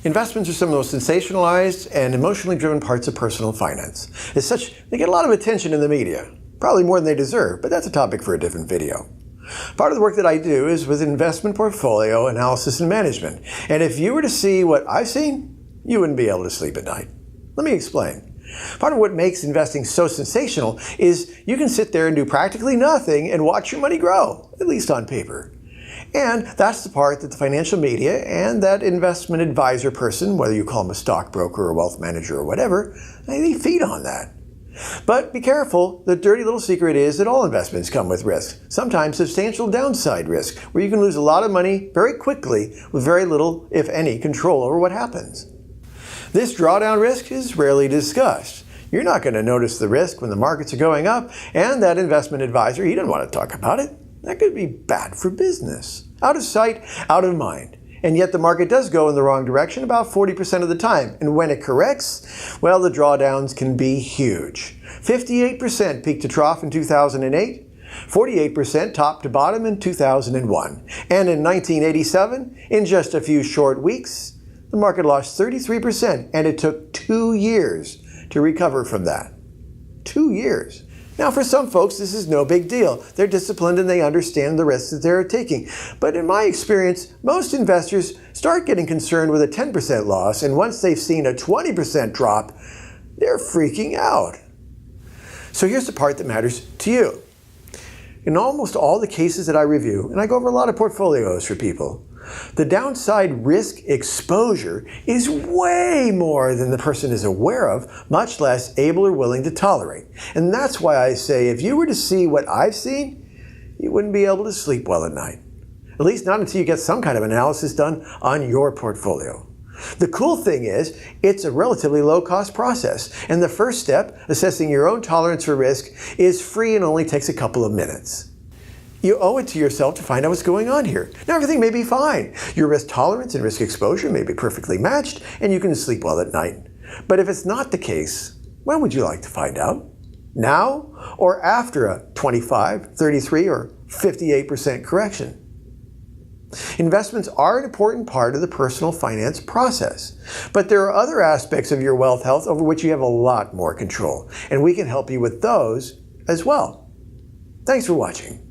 Investments are some of the most sensationalized and emotionally driven parts of personal finance. As such, they get a lot of attention in the media, probably more than they deserve, but that's a topic for a different video. Part of the work that I do is with investment portfolio analysis and management, and if you were to see what I've seen, you wouldn't be able to sleep at night. Let me explain. Part of what makes investing so sensational is you can sit there and do practically nothing and watch your money grow, at least on paper. And that's the part that the financial media and that investment advisor person, whether you call them a stockbroker or a wealth manager or whatever, they feed on that. But be careful, the dirty little secret is that all investments come with risk, sometimes substantial downside risk, where you can lose a lot of money very quickly with very little, if any, control over what happens. This drawdown risk is rarely discussed. You're not going to notice the risk when the markets are going up, and that investment advisor, he doesn't want to talk about it. That could be bad for business. Out of sight, out of mind. And yet the market does go in the wrong direction about 40% of the time. And when it corrects, well, the drawdowns can be huge. 58% peak to trough in 2008, 48% top to bottom in 2001. And in 1987, in just a few short weeks, the market lost 33%, and it took 2 years to recover from that. 2 years. Now, for some folks, this is no big deal. They're disciplined and they understand the risks that they're taking. But in my experience, most investors start getting concerned with a 10% loss, and once they've seen a 20% drop, they're freaking out. So here's the part that matters to you. In almost all the cases that I review, and I go over a lot of portfolios for people, the downside risk exposure is way more than the person is aware of, much less able or willing to tolerate. And that's why I say if you were to see what I've seen, you wouldn't be able to sleep well at night. At least not until you get some kind of analysis done on your portfolio. The cool thing is, it's a relatively low-cost process, and the first step, assessing your own tolerance for risk, is free and only takes a couple of minutes. You owe it to yourself to find out what's going on here. Now, everything may be fine. Your risk tolerance and risk exposure may be perfectly matched, and you can sleep well at night. But if it's not the case, when would you like to find out? Now or after a 25, 33, or 58% correction? Investments are an important part of the personal finance process, but there are other aspects of your wealth health over which you have a lot more control, and we can help you with those as well. Thanks for watching.